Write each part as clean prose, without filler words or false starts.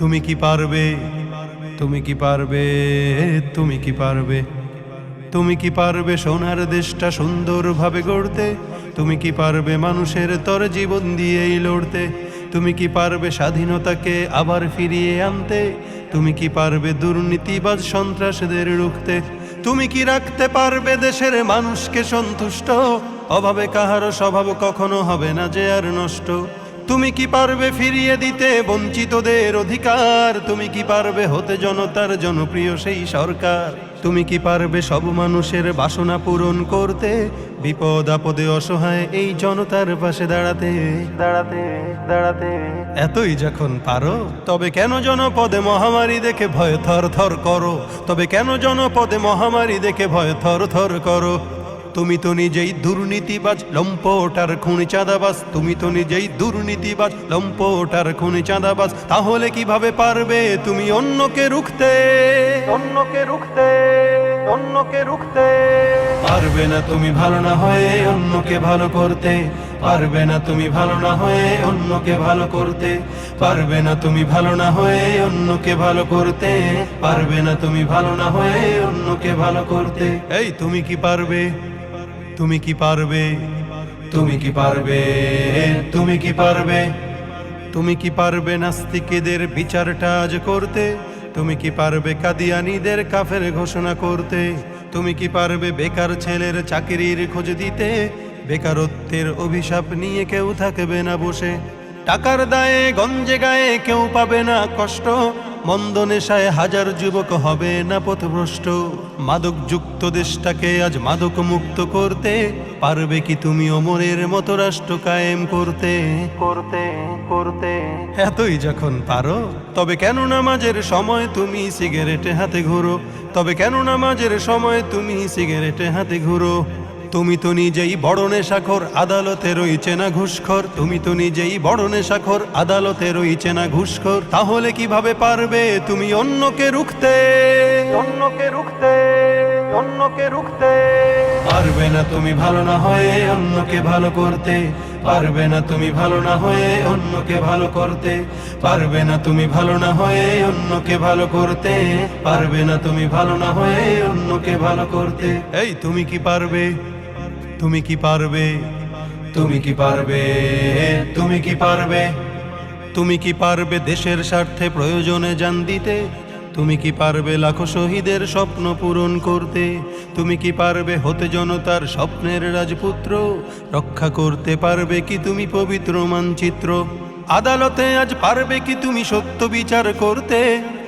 তুমি কি পারবে, তুমি কি পারবে, তুমি কি পারবে, তুমি কি পারবে সোনার দেশটা সুন্দরভাবে গড়তে? তুমি কি পারবে মানুষের তর জীবন দিয়েই লড়তে? তুমি কি পারবে স্বাধীনতাকে আবার ফিরিয়ে আনতে? তুমি কি পারবে দুর্নীতিবাজ সন্ত্রাসীদের রুখতে? তুমি কি রাখতে পারবে দেশের মানুষকে সন্তুষ্ট? অভাবে কাহারও স্বভাব কখনো হবে না যে আর নষ্ট। তুমি কি পারবে ফিরিয়ে দিতে বঞ্চিতদের অধিকার? তুমি কি পারবে হতে জনতার জনপ্রিয় সেই সরকার? তুমি কি পারবে সব মানুষের বাসনা পূরণ করতে? বিপদ আপদে অসহায় এই জনতার পাশে দাঁড়াতে দাঁড়াতে দাঁড়াতে এতই যখন পারো, তবে কেন জনপদে মহামারী দেখে ভয় থর থর করো? তবে কেন জনপদে মহামারী দেখে ভয় থর থর করো? তুমি তো নিজেই দুর্নীতিবাজ, লম্পট আর খুনি চাঁদাবাজ। তুমি তো নিজেই দুর্নীতিবাজ, লম্পট আর খুনি চাঁদাবাজ। তাহলে কিভাবে পারবে তুমি অন্যকে রুখতে? অন্যকে রুখতে, অন্যকে রুখতে পারবে না তুমি ভালো না হয়ে অন্যকে ভালো করতে। পারবে না তুমি ভালো না হয়ে অন্যকে ভালো করতে। পারবে না তুমি ভালো না হয়ে অন্যকে ভালো করতে। পারবে না তুমি ভালো না হয়ে অন্যকে ভালো করতে। এই তুমি কি পারবে, তুমি কি পারবে, তুমি কি পারবে, তুমি কি পারবে, তুমি কি পারবে নাস্তিকদের বিচারটা আজ করতে? তুমি কি পারবে কাদিয়ানীদের কাফের ঘোষণা করতে? তুমি কি পারবে বেকার ছেলের চাকরির খোঁজ দিতে? বেকারত্বের অভিশাপ নিয়ে কেউ থাকবে না বসে। টাকার দায়ে গঞ্জে গায়ে কেউ পাবে না কষ্ট। মন্দ নেশায় হাজার যুবক হবে না পথভ্রষ্ট। মাদক যুক্ত দেশটাকে আজ মাদক মুক্ত করতে পারবে কি তুমি অমরের মতো রাষ্ট্র কায়েম করতে? করতে করতে এতই যখন পারো, তবে কেন নামাজের সময় তুমি সিগারেটে হাতে ঘুরো? তবে কেন নামাজের সময় তুমি সিগারেটে হাতে ঘুরো? তুমি তো নিজেই বড় নেশাখোর, আদালতে রইছে না ঘুষখোর। তুমি তো নিজেই বড় নেশাখোর, আদালতে রইছে না ঘুষখোর। তাহলে কিভাবে পারবে তুমি অন্যকে রুখতে? অন্যকে রুখতে, অন্যকে রুখতে পারবে না তুমি ভালো না হয়ে অন্যকে ভালো করতে। পারবে না তুমি ভালো না হয়ে অন্যকে ভালো করতে। পারবে না তুমি ভালো না হয়ে অন্যকে ভালো করতে। পারবে না তুমি ভালো না হয়ে অন্যকে ভালো করতে। এই তুমি কি পারবে, তুমি কি পারবে, তুমি কি পারবে, তুমি কি পারবে, তুমি কি পারবে দেশের স্বার্থে প্রয়োজনে জান দিতে? তুমি কি পারবে লাখো শহীদের স্বপ্ন পূরণ করতে? তুমি কি পারবে হতে জনতার স্বপ্নের রাজপুত্র? রক্ষা করতে পারবে কি তুমি পবিত্র মানচিত্র? আদালতে আজ পারবে কি তুমি সত্য বিচার করতে?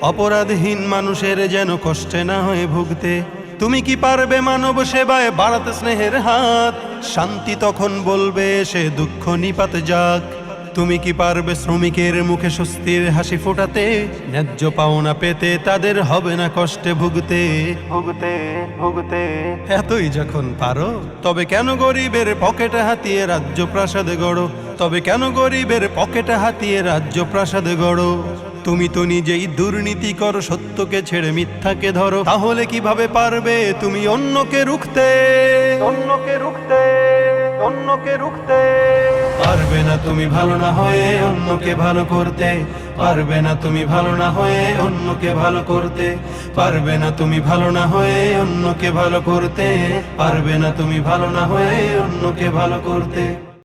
অপরাধহীন মানুষের যেন কষ্টে না হয়ে ভুগতে। তুমি কি পারবে মানব সেবায় বাড়াতে স্নেহের হাত? শান্তি তখন বলবে সে দুঃখ নিপাত যাক। তুমি কি পারবে শ্রমিকের মুখে স্বস্তির হাসি ফোটাতে? ন্যায্য পাওনা পেতে তাদের হবে না কষ্টে ভুগতে ভুগতে ভুগতে এতই যখন পারো, তবে কেন গরিবের পকেটে হাতিয়ে রাজ্য প্রাসাদ গড়ো? তবে কেন গরিবের পকেটে হাতিয়ে রাজ্য প্রাসাদ গড়ো? তুমি তো নিজেই দুর্নীতি করো, সত্যকে ছেড়ে মিথ্যাকে ধরো। তাহলে কিভাবে পারবে তুমি অন্যকে রুখতে? অন্যকে রুখতে, অন্যকে রুখতে পারবে না তুমি ভালো না হয়ে অন্যকে ভালো করতে। পারবে না তুমি ভালো না হয়ে অন্যকে ভালো করতে। পারবে না তুমি ভালো না হয়ে অন্যকে ভালো করতে। পারবে না তুমি ভালো না হয়ে অন্যকে ভালো করতে।